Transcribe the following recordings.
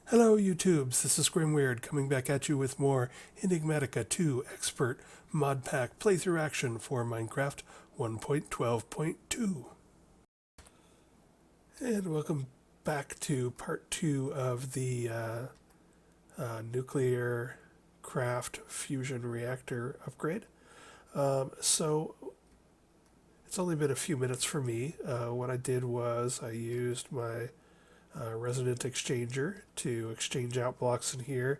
Hello YouTubes, this is Grimweird coming back at you with more Enigmatica 2 Expert Mod Pack playthrough action for Minecraft 1.12.2. And welcome back to part 2 of the Nuclearcraft Fusion Reactor upgrade. So it's only been a few minutes for me. What I did was I used my resonant exchanger to exchange out blocks in here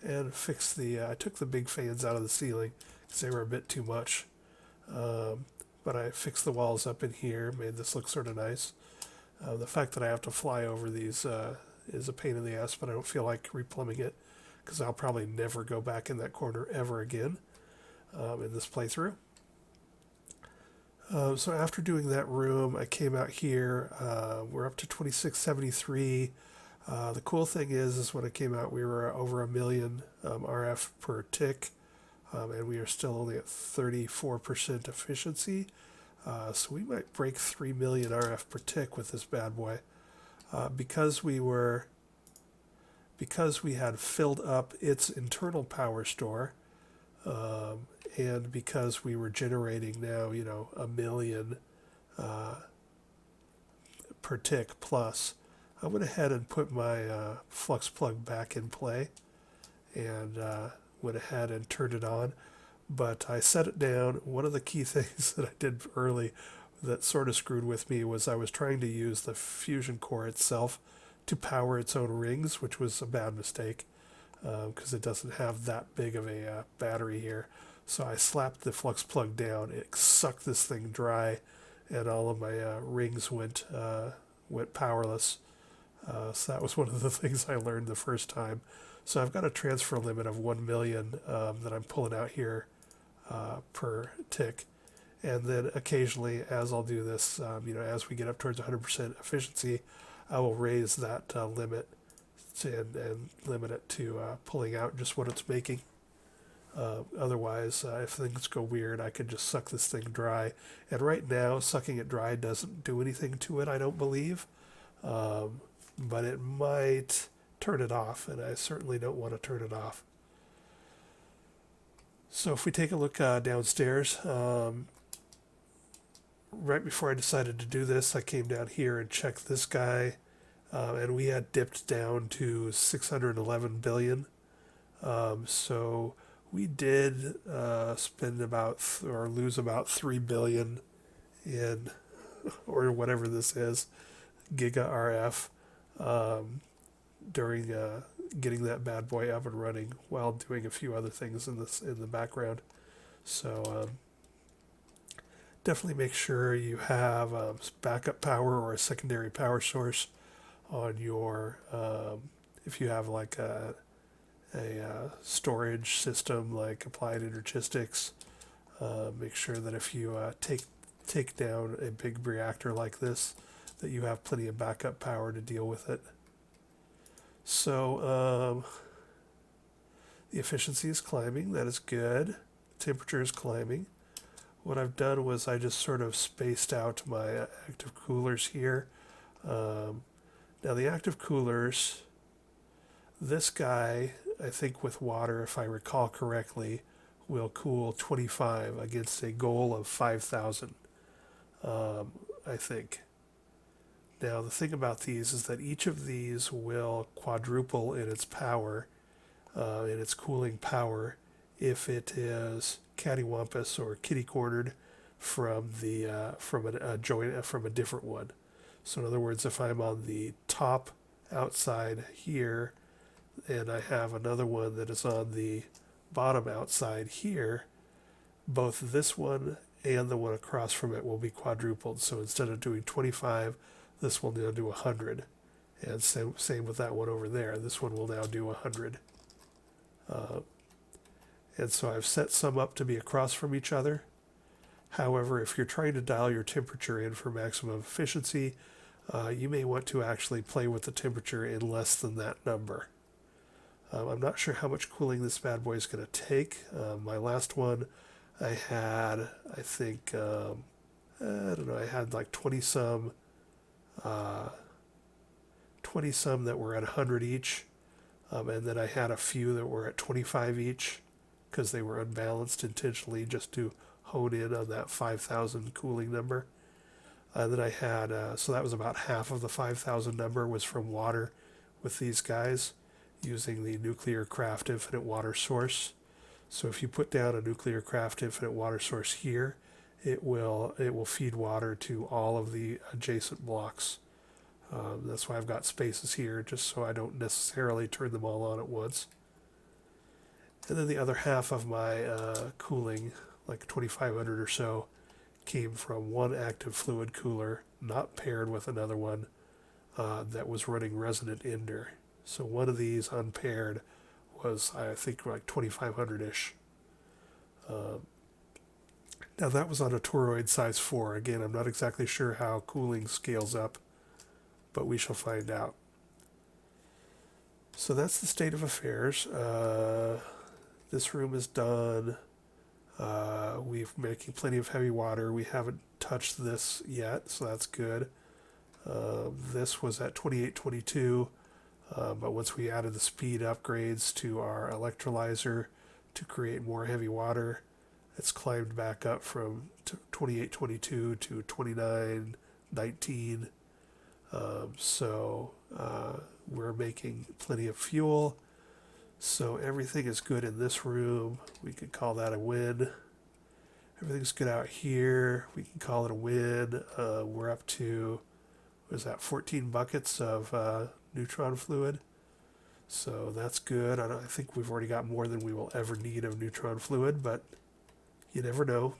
and fix I took the big fans out of the ceiling because they were a bit too much. But I fixed the walls up in here, made this look sort of nice. The fact that I have to fly over these is a pain in the ass, but I don't feel like replumbing it because I'll probably never go back in that corner ever again in this playthrough. So after doing that room, I came out here. We're up to 2673. The cool thing is when I came out, we were over 1,000,000 RF per tick, and we are still only at 34% efficiency. So we might break 3 million RF per tick with this bad boy, because we had filled up its internal power store. And because we were generating now, 1,000,000 per tick plus, I went ahead and put my flux plug back in play and went ahead and turned it on. But I set it down. One of the key things that I did early that sort of screwed with me was I was trying to use the fusion core itself to power its own rings, which was a bad mistake because it doesn't have that big of a battery here. So I slapped the flux plug down. It sucked this thing dry, and all of my rings went powerless. So that was one of the things I learned the first time. So I've got a transfer limit of 1,000,000 that I'm pulling out here per tick. And then occasionally, as I'll do this, as we get up towards 100% efficiency, I will raise that limit and limit it to pulling out just what it's making. Otherwise, if things go weird, I could just suck this thing dry. And right now, sucking it dry doesn't do anything to it, I don't believe. But it might turn it off, and I certainly don't want to turn it off. So if we take a look downstairs, right before I decided to do this, I came down here and checked this guy, and we had dipped down to 611 billion. So we did spend or lose about 3 billion in, or whatever this is, giga RF, during getting that bad boy up and running while doing a few other things in the background. So definitely make sure you have backup power or a secondary power source on your, if you have like a storage system like Applied Energistics. Make sure that if you take down a big reactor like this, that you have plenty of backup power to deal with it. So the efficiency is climbing. That is good. Temperature is climbing. What I've done was I just sort of spaced out my active coolers here. Now the active coolers, this guy, I think with water, if I recall correctly, will cool 25 against a goal of 5,000, I think. Now the thing about these is that each of these will quadruple in its power, in its cooling power, if it is cattywampus or kitty-cornered from from a different one. So in other words, if I'm on the top outside here, and I have another one that is on the bottom outside here, both this one and the one across from it will be quadrupled. So instead of doing 25, this will now do 100. And same with that one over there. This one will now do 100. And so I've set some up to be across from each other. However, if you're trying to dial your temperature in for maximum efficiency, you may want to actually play with the temperature in less than that number. I'm not sure how much cooling this bad boy is going to take. My last one, I had, I think, I don't know, I had like 20 some that were at 100 each. And then I had a few that were at 25 each because they were unbalanced intentionally just to hone in on that 5,000 cooling number. And then I had, so that was about half of the 5,000 number was from water with these guys using the Nuclearcraft Infinite Water Source. So if you put down a Nuclearcraft Infinite Water Source here, it will feed water to all of the adjacent blocks. That's why I've got spaces here, just so I don't necessarily turn them all on at once. And then the other half of my cooling, like 2,500 or so, came from one active fluid cooler, not paired with another one that was running resonant ender. So one of these unpaired was, I think, like 2,500-ish. Now that was on a toroid size 4. Again, I'm not exactly sure how cooling scales up, but we shall find out. So that's the state of affairs. This room is done. We're making plenty of heavy water. We haven't touched this yet, so that's good. This was at 2822, but once we added the speed upgrades to our electrolyzer to create more heavy water, it's climbed back up from 2822 to 2919. So we're making plenty of fuel. So everything is good in this room. We could call that a win. Everything's good out here. We can call it a win. We're up to, what is that, 14 buckets of neutron fluid. So that's good. I think we've already got more than we will ever need of neutron fluid, but you never know.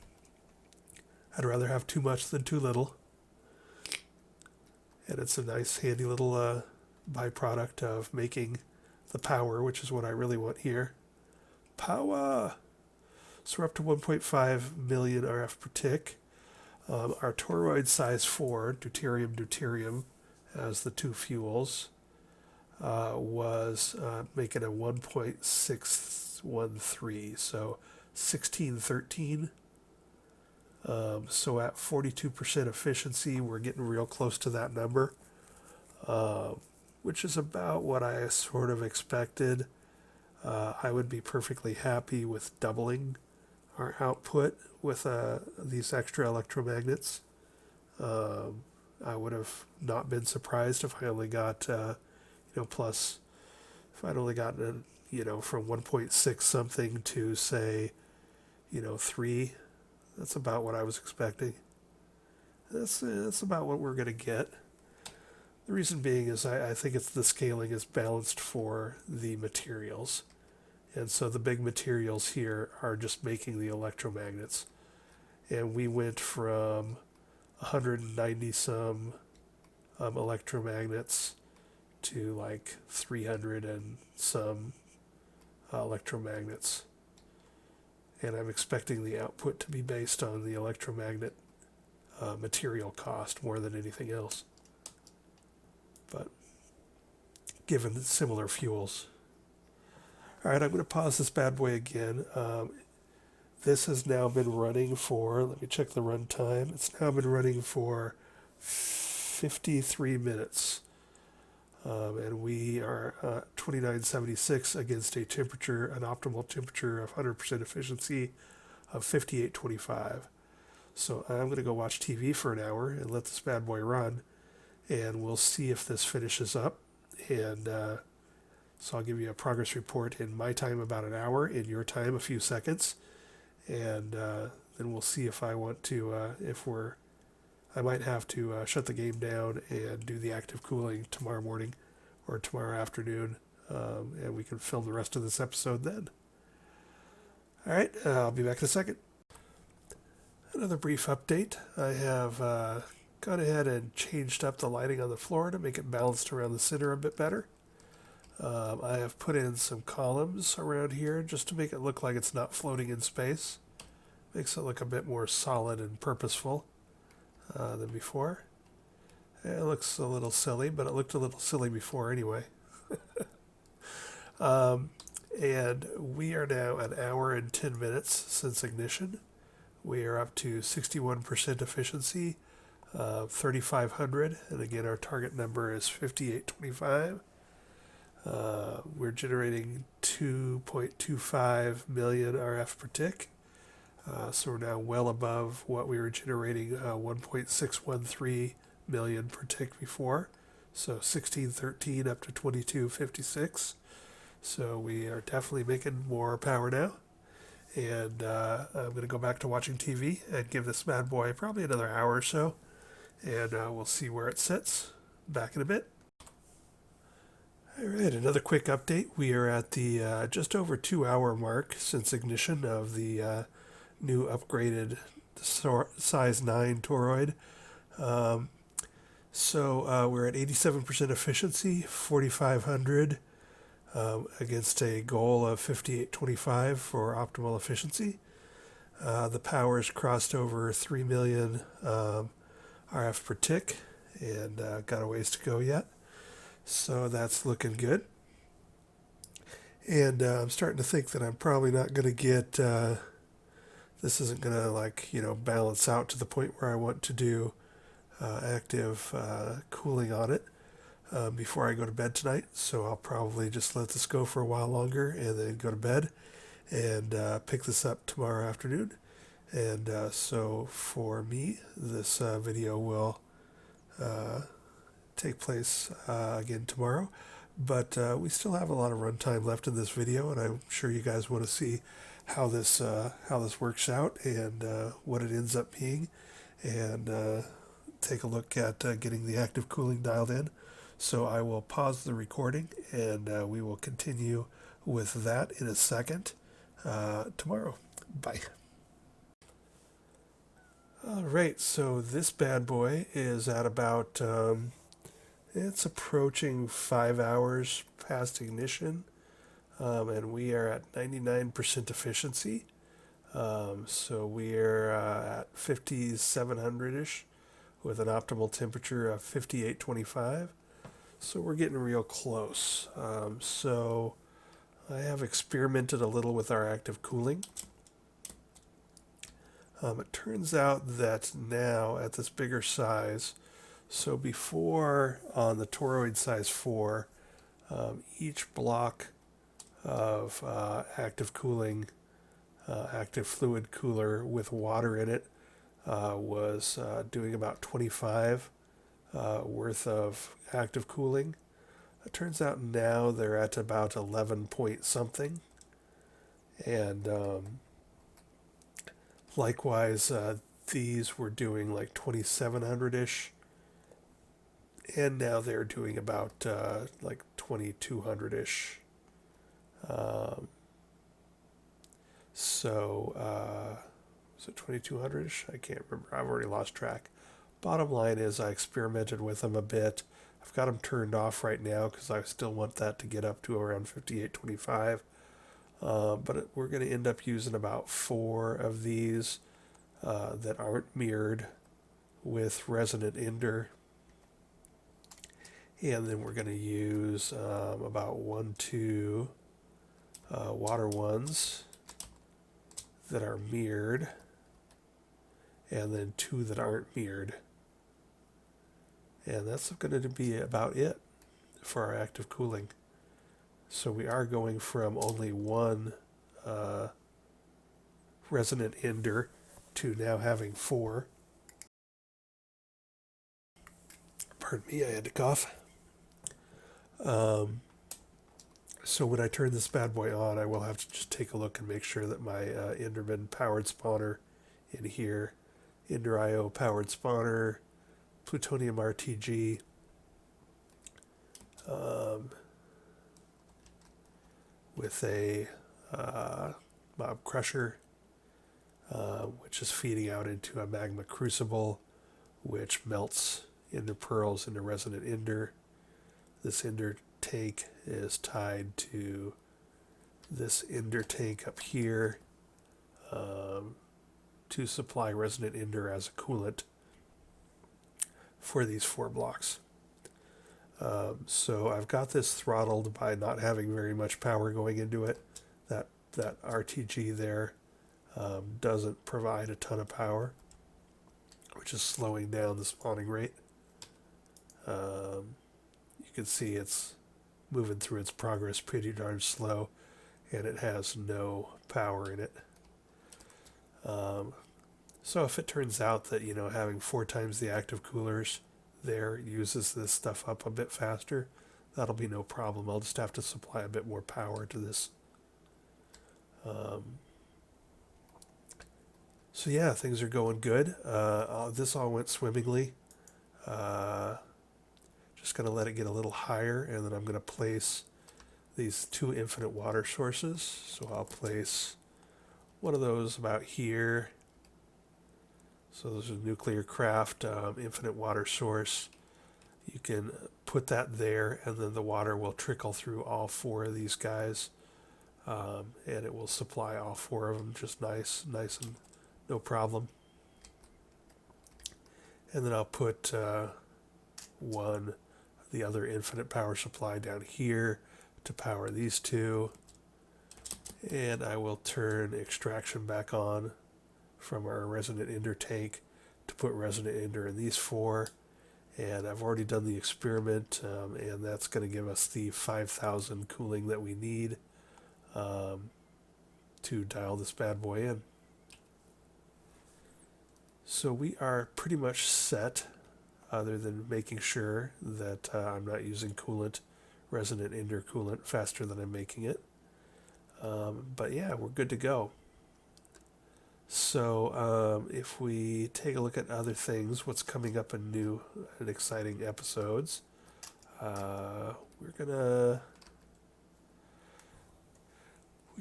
I'd rather have too much than too little. And it's a nice, handy little byproduct of making the power, which is what I really want here. Power! So we're up to 1.5 million RF per tick. Our toroid size 4, deuterium, as the two fuels, was making a 1.613, so 1613. So at 42% efficiency, we're getting real close to that number, which is about what I sort of expected. I would be perfectly happy with doubling our output with these extra electromagnets. I would have not been surprised if I only got, plus, if I'd only gotten, from 1.6 something to say, 3. That's about what I was expecting. That's about what we're going to get. The reason being is I think it's the scaling is balanced for the materials. And so the big materials here are just making the electromagnets. And we went from 190 some electromagnets to like 300 and some electromagnets. And I'm expecting the output to be based on the electromagnet material cost more than anything else. But given similar fuels. All right, I'm going to pause this bad boy again. This has now been running for, let me check the run time. It's now been running for 53 minutes. And we are 2976 against an optimal temperature of 100% efficiency of 5825. So I'm going to go watch TV for an hour and let this bad boy run, and we'll see if this finishes up. And so I'll give you a progress report in my time about an hour, in your time a few seconds, and then we'll see if I want to, I might have to shut the game down and do the active cooling tomorrow morning or tomorrow afternoon, and we can film the rest of this episode then. All right, I'll be back in a second. Another brief update. I have gone ahead and changed up the lighting on the floor to make it balanced around the center a bit better. I have put in some columns around here just to make it look like it's not floating in space. Makes it look a bit more solid and purposeful than before. It looks a little silly, but it looked a little silly before anyway. And we are now an hour and 10 minutes since ignition. We are up to 61% efficiency, 3,500, and again our target number is 5825. We're generating 2.25 million RF per tick. So we're now well above what we were generating 1.613 million per tick before. So 1613 up to 2256. So we are definitely making more power now. And I'm going to go back to watching TV and give this bad boy probably another hour or so. And we'll see where it sits. Back in a bit. All right, another quick update. We are at the just over 2 hour mark since ignition of the new upgraded size 9 toroid. So we're at 87% efficiency, 4,500 against a goal of 5825 for optimal efficiency. The power's crossed over 3 million RF per tick and got a ways to go yet. So that's looking good. And I'm starting to think that I'm probably not going to get, this isn't going to balance out to the point where I want to do active cooling on it before I go to bed tonight. So I'll probably just let this go for a while longer and then go to bed and pick this up tomorrow afternoon. And so for me, this video will take place again tomorrow. But we still have a lot of runtime left in this video, and I'm sure you guys want to see how this works out and what it ends up being, and take a look at getting the active cooling dialed in. So I will pause the recording, and we will continue with that in a second tomorrow. Bye. All right, so this bad boy is at about it's approaching 5 hours past ignition, and we are at 99% efficiency. So we are at 5700-ish with an optimal temperature of 5825. So we're getting real close. So I have experimented a little with our active cooling. It turns out that now at this bigger size, so before on the toroid size 4, each block of active cooling, active fluid cooler with water in it was doing about 25 worth of active cooling. It turns out now they're at about 11 point something. And likewise, these were doing like 2700-ish. And now they're doing about like 2200-ish. So it 2200-ish? I can't remember. I've already lost track. Bottom line is I experimented with them a bit. I've got them turned off right now because I still want that to get up to around 5825. But we're going to end up using about 4 of these that aren't mirrored with resonant ender. And then we're going to use about 2 water ones that are mirrored, and then 2 that aren't mirrored. And that's going to be about it for our active cooling. So we are going from only 1 resonant ender to now having 4. Pardon me, I had to cough. So when I turn this bad boy on, I will have to just take a look and make sure that my Enderman powered spawner in here, Ender IO powered spawner, plutonium RTG, with a mob crusher, which is feeding out into a magma crucible, which melts ender pearls into resonant ender. This ender tank is tied to this ender tank up here to supply resonant ender as a coolant for these 4 blocks. So I've got this throttled by not having very much power going into it. That RTG there doesn't provide a ton of power, which is slowing down the spawning rate. You can see it's moving through its progress pretty darn slow, and it has no power in it. So if it turns out that, having 4 times the active coolers there uses this stuff up a bit faster, that'll be no problem. I'll just have to supply a bit more power to this. So yeah, things are going good. This all went swimmingly. Just going to let it get a little higher, and then I'm going to place these 2 infinite water sources. So I'll place one of those about here. So those are Nuclearcraft infinite water source. You can put that there, and then the water will trickle through all 4 of these guys, and it will supply all 4 of them just nice and no problem. And then I'll put the other infinite power supply down here to power these 2. And I will turn extraction back on from our resonant ender tank to put resonant ender in these 4. And I've already done the experiment, and that's going to give us the 5,000 cooling that we need to dial this bad boy in. So we are pretty much set, other than making sure that I'm not using coolant, resonant ender coolant, faster than I'm making it. But yeah, we're good to go. So if we take a look at other things, what's coming up in new and exciting episodes, we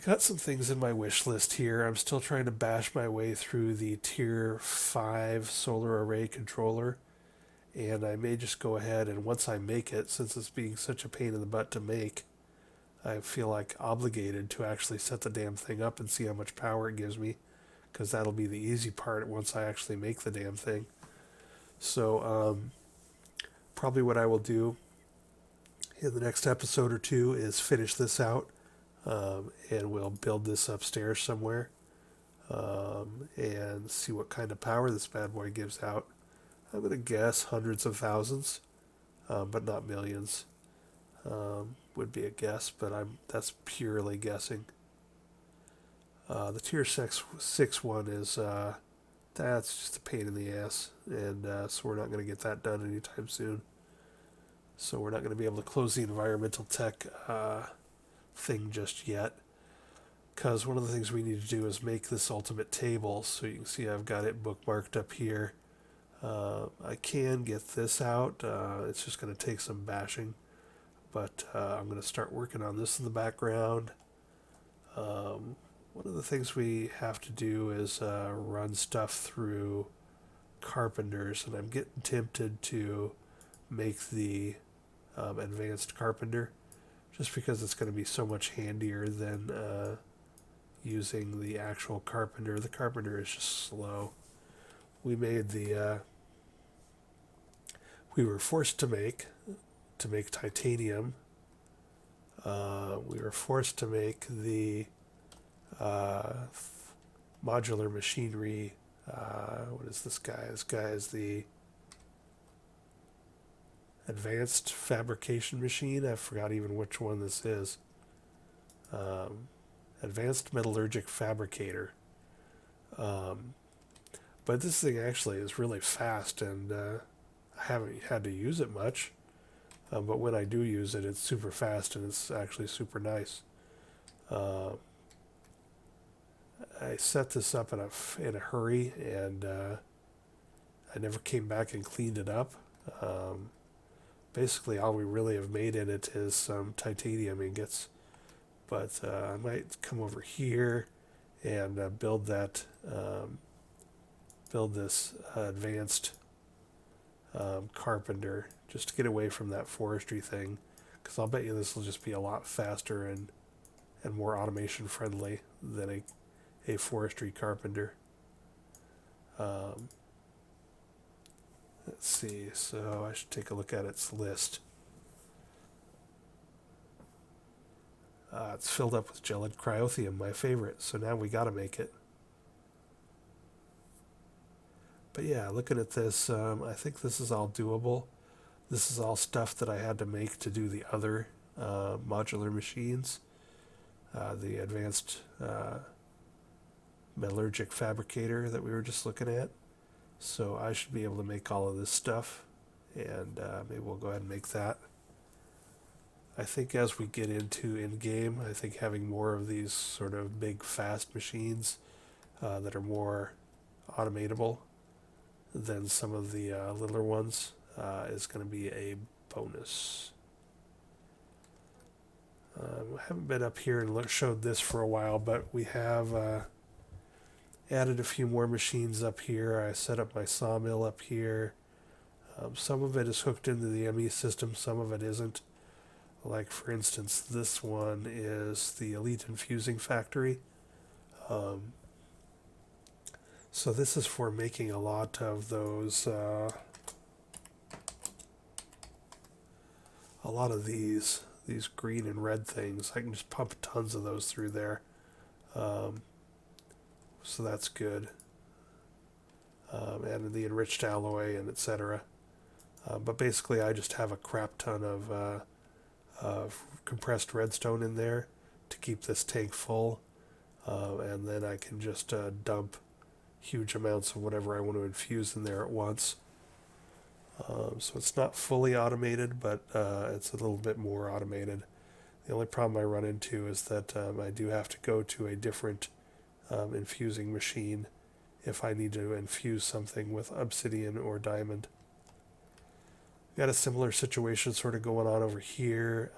got some things in my wish list here. I'm still trying to bash my way through the Tier 5 solar array controller, and I may just go ahead and once I make it, since it's being such a pain in the butt to make, I feel like obligated to actually set the damn thing up and see how much power it gives me, because that'll be the easy part once I actually make the damn thing. So probably what I will do in the next episode or 2 is finish this out, and we'll build this upstairs somewhere, and see what kind of power this bad boy gives out. I'm going to guess hundreds of thousands, but not millions. Would be a guess, but that's purely guessing. The Tier 6 one is that's just a pain in the ass, and so we're not going to get that done anytime soon. So we're not going to be able to close the environmental tech thing just yet, because one of the things we need to do is make this ultimate table. So you can see I've got it bookmarked up here. I can get this out. It's just going to take some bashing, but I'm going to start working on this in the background. One of the things we have to do is run stuff through carpenters, and I'm getting tempted to make the advanced carpenter, just because it's going to be so much handier than using the actual carpenter. The carpenter is just slow. We were forced to make titanium. We were forced to make the modular machinery. What is this guy? This guy is the advanced fabrication machine. I forgot even which one this is. Advanced metallurgic fabricator. But this thing actually is really fast, and I haven't had to use it much. But when I do use it, it's super fast, and it's actually super nice. I set this up in a hurry, and I never came back and cleaned it up. Basically, all we really have made in it is some titanium ingots. But I might come over here and build this advanced carpenter, just to get away from that forestry thing, because I'll bet you this will just be a lot faster and more automation friendly than a forestry carpenter. Let's see, so I should take a look at its list. It's filled up with gelid cryothium, my favorite, so now we gotta make it. But yeah, looking at this, I think this is all doable. This is all stuff that I had to make to do the other modular machines, the advanced metallurgic fabricator that we were just looking at. So I should be able to make all of this stuff, and maybe we'll go ahead and make that. I think as we get into in-game, I think having more of these sort of big, fast machines that are more automatable than some of the littler ones is going to be a bonus. I haven't been up here and showed this for a while, but we have added a few more machines up here. I set up my sawmill up here. Some of it is hooked into the ME system, some of it isn't. Like, for instance, this one is the Elite Infusing Factory. So this is for making a lot of those, a lot of these green and red things. I can just pump tons of those through there. So that's good. And the enriched alloy and etc. But basically I just have a crap ton of compressed redstone in there to keep this tank full. And then I can just dump huge amounts of whatever I want to infuse in there at once. So it's not fully automated, but it's a little bit more automated. The only problem I run into is that I do have to go to a different infusing machine if I need to infuse something with obsidian or diamond. Got a similar situation sort of going on over here.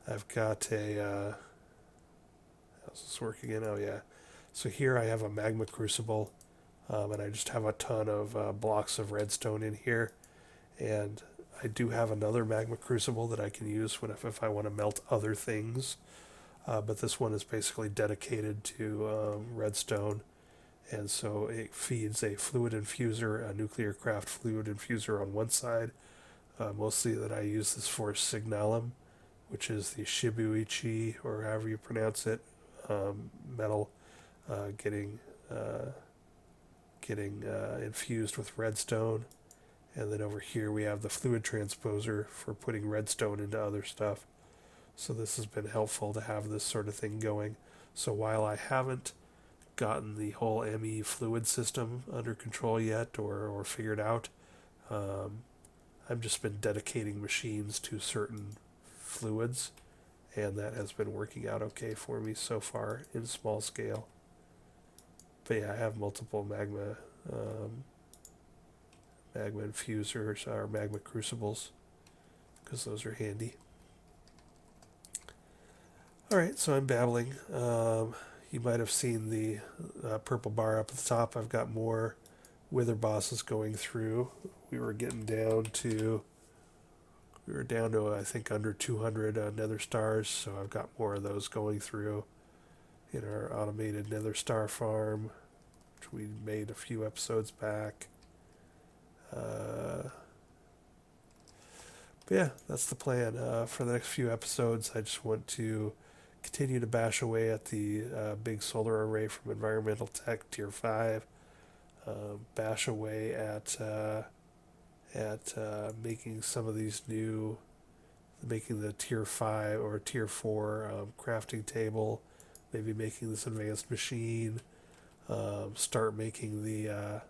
I've got a... how's this work again? Oh yeah. So here I have a magma crucible, and I just have a ton of blocks of redstone in here. And I do have another magma crucible that I can use if I want to melt other things. But this one is basically dedicated to redstone. And so it feeds a fluid infuser, a Nuclearcraft fluid infuser on one side. Mostly that I use this for signalum, which is the Shibuichi, or however you pronounce it, metal getting infused with redstone. And then over here we have the fluid transposer for putting redstone into other stuff. So this has been helpful to have this sort of thing going. So while I haven't gotten the whole ME fluid system under control yet or figured out, I've just been dedicating machines to certain fluids, and that has been working out okay for me so far in small scale. But yeah, I have multiple magma infusers or magma crucibles because those are handy. Alright, so I'm babbling. You might have seen the purple bar up at the top. I've got more wither bosses going through. We were down to I think under 200 nether stars, so I've got more of those going through in our automated nether star farm, which we made a few episodes back. But yeah, that's the plan. For the next few episodes, I just want to continue to bash away at the big solar array from Environmental Tech Tier 5. Bash away at making some of these making the Tier 5 or Tier 4 crafting table, maybe making this advanced machine, start making the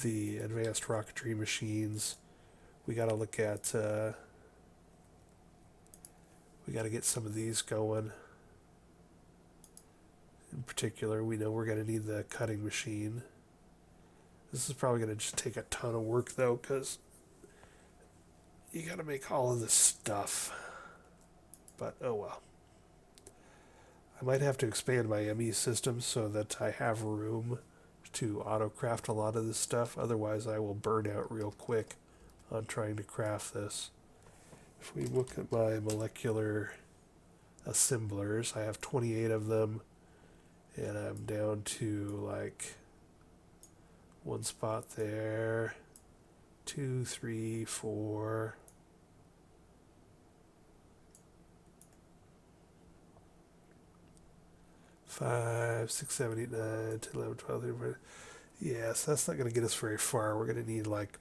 advanced rocketry machines. We got to look at... we got to get some of these going. In particular, we know we're going to need the cutting machine. This is probably going to just take a ton of work, though, because you got to make all of this stuff. But, oh well. I might have to expand my ME system so that I have room to auto-craft a lot of this stuff. Otherwise, I will burn out real quick on trying to craft this. If we look at my molecular assemblers, I have 28 of them, and I'm down to like one spot there, 2, 3, 4, 5, 6, 7, 8, 9, 10, 11, 12, 13, 14. Yes, that's not going to get us very far. We're going to need like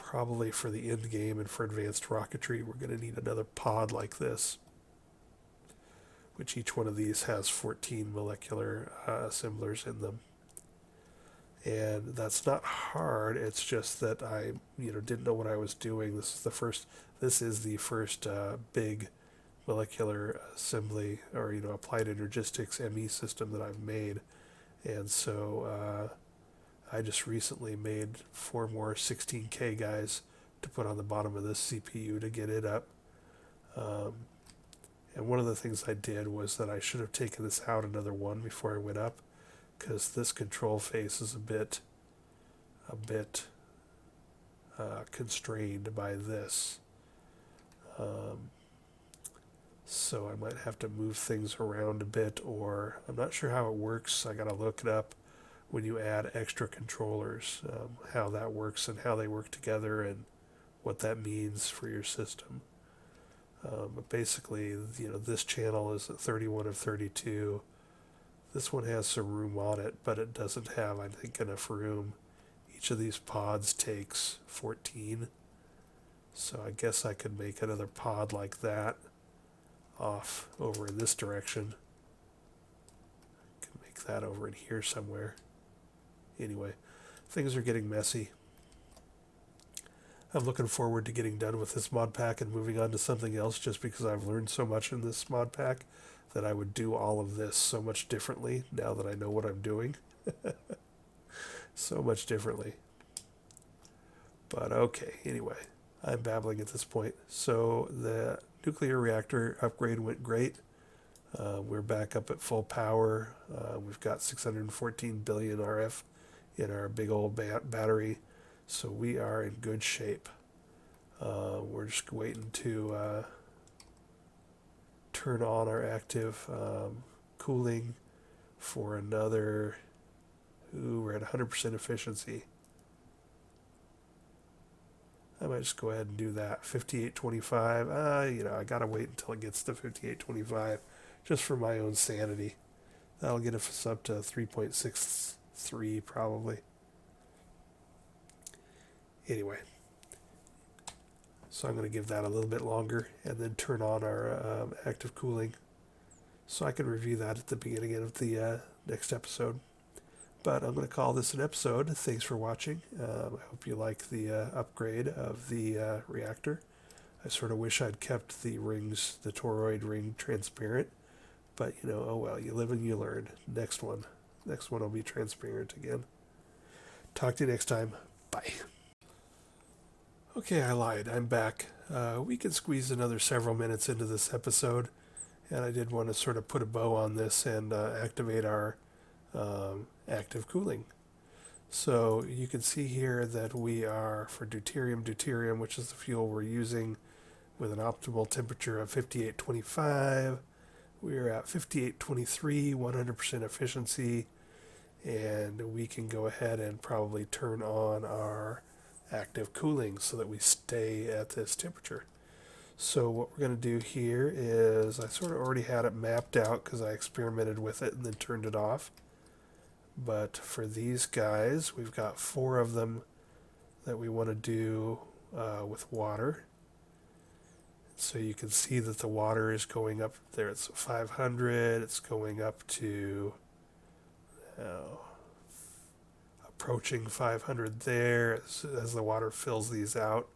probably for the end game and for advanced rocketry, we're going to need another pod like this, which each one of these has 14 molecular assemblers in them. And that's not hard. It's just that I, didn't know what I was doing. This is the first big molecular assembly or applied energistics ME system that I've made, and so I just recently made 4 more 16K guys to put on the bottom of this CPU to get it up. And one of the things I did was that I should have taken this out another one before I went up, because this control face is a bit constrained by this. So I might have to move things around a bit, or I'm not sure how it works. I gotta look it up when you add extra controllers, how that works and how they work together and what that means for your system. But basically, this channel is at 31 of 32. This one has some room on it, but it doesn't have, I think, enough room. Each of these pods takes 14. So I guess I could make another pod like that off over in this direction. I can make that over in here somewhere. Anyway, things are getting messy. I'm looking forward to getting done with this mod pack and moving on to something else, just because I've learned so much in this mod pack that I would do all of this so much differently now that I know what I'm doing. So much differently. But okay, anyway, I'm babbling at this point. So the nuclear reactor upgrade went great. We're back up at full power. We've got 614 billion RF in our big old battery, so we are in good shape. We're just waiting to turn on our active cooling for another. We're at 100% efficiency. I might just go ahead and do that. 5825. I gotta wait until it gets to 5825, just for my own sanity. That'll get us up to 3.63 probably. Anyway, so I'm going to give that a little bit longer and then turn on our active cooling, so I can review that at the beginning of the next episode. But I'm going to call this an episode. Thanks for watching. I hope you like the upgrade of the reactor. I sort of wish I'd kept the rings, the toroid ring, transparent. But, oh well, you live and you learn. Next one will be transparent again. Talk to you next time. Bye. Okay, I lied. I'm back. We can squeeze another several minutes into this episode. And I did want to sort of put a bow on this and activate our active cooling. So you can see here that we are, for deuterium, which is the fuel we're using, with an optimal temperature of 5825. We are at 5823, 100% efficiency, and we can go ahead and probably turn on our active cooling so that we stay at this temperature. So what we're going to do here is, I sort of already had it mapped out because I experimented with it and then turned it off. But for these guys, we've got 4 of them that we want to do with water. So you can see that the water is going up there. It's 500. It's going up to approaching 500 there as the water fills these out.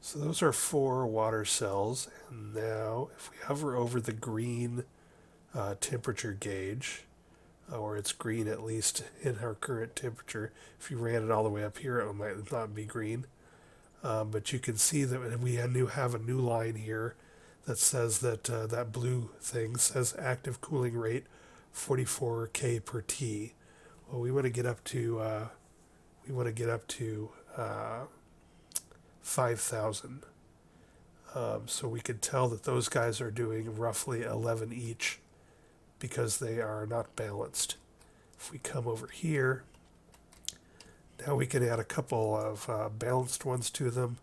So those are 4 water cells. And now if we hover over the green temperature gauge, or it's green at least in our current temperature. If you ran it all the way up here, it might not be green. But you can see that we have a new line here that says that that blue thing says active cooling rate 44 K per T. Well, we want to get up to 5,000. So we can tell that those guys are doing roughly 11 each, because they are not balanced. If we come over here, now we can add a couple of balanced ones to them.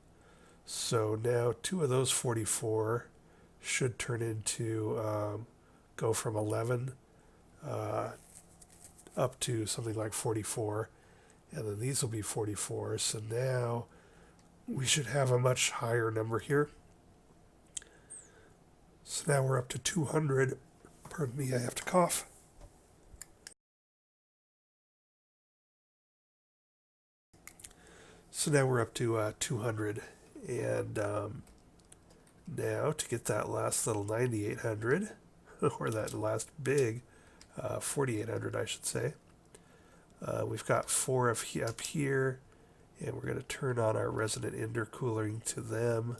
So now 2 of those 44 should turn into, go from 11 up to something like 44. And then these will be 44. So now we should have a much higher number here. So now we're up to 200. Pardon me, I have to cough. So now we're up to 200. And now to get that last little 9800, or that last big 4800, I should say, we've got 4 up here, and we're going to turn on our resonant intercooling to them.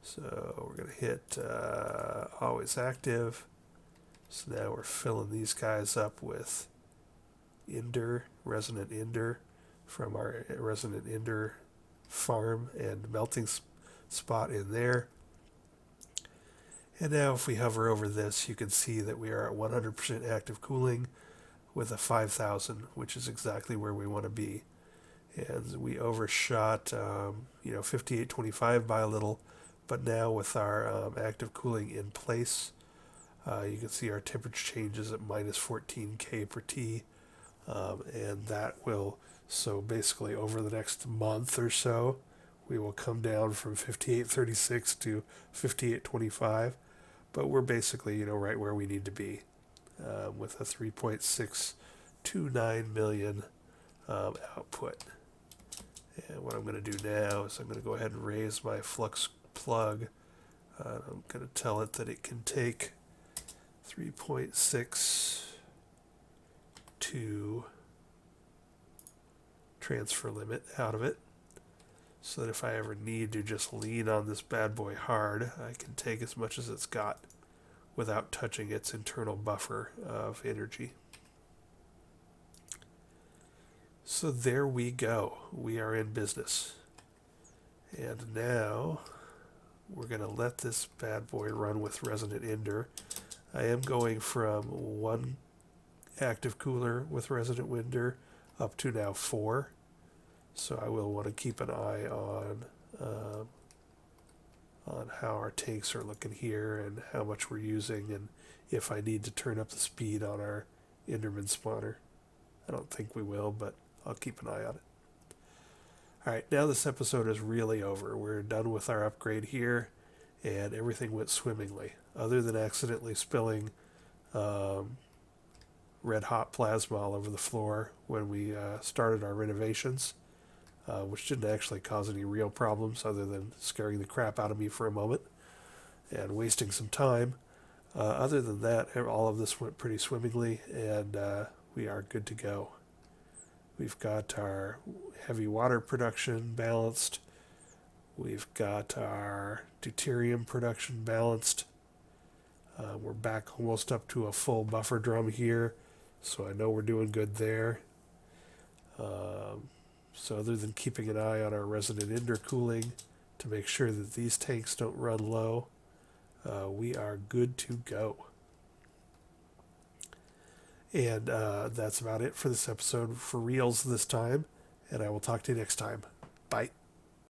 So we're going to hit always active. So now we're filling these guys up with resonant ender from our resonant ender farm and melting spot in there. And now if we hover over this, you can see that we are at 100% active cooling with a 5000, which is exactly where we want to be. And we overshot 5825 by a little, but now with our active cooling in place, you can see our temperature changes at minus 14 K per T, and that will, so basically over the next month or so, we will come down from 5836 to 5825, but we're basically, right where we need to be, with a 3.629 million output. And what I'm going to do now is I'm going to go ahead and raise my flux plug. I'm going to tell it that it can take 3.62 transfer limit out of it, so that if I ever need to just lean on this bad boy hard, I can take as much as it's got without touching its internal buffer of energy. So there we go. We are in business. And now we're going to let this bad boy run with resonant ender. I am going from 1 active cooler with resonant ender up to now 4. So I will want to keep an eye on how our tanks are looking here and how much we're using, and if I need to turn up the speed on our Enderman spawner. I don't think we will, but I'll keep an eye on it. Alright, now this episode is really over. We're done with our upgrade here, and everything went swimmingly, other than accidentally spilling red hot plasma all over the floor when we started our renovations, which didn't actually cause any real problems other than scaring the crap out of me for a moment and wasting some time. Other than that, all of this went pretty swimmingly, and we are good to go. We've got our heavy water production balanced. We've got our deuterium production balanced. We're back almost up to a full buffer drum here, so I know we're doing good there. So other than keeping an eye on our resonant intercooling to make sure that these tanks don't run low, we are good to go. And that's about it for this episode for reals this time, and I will talk to you next time.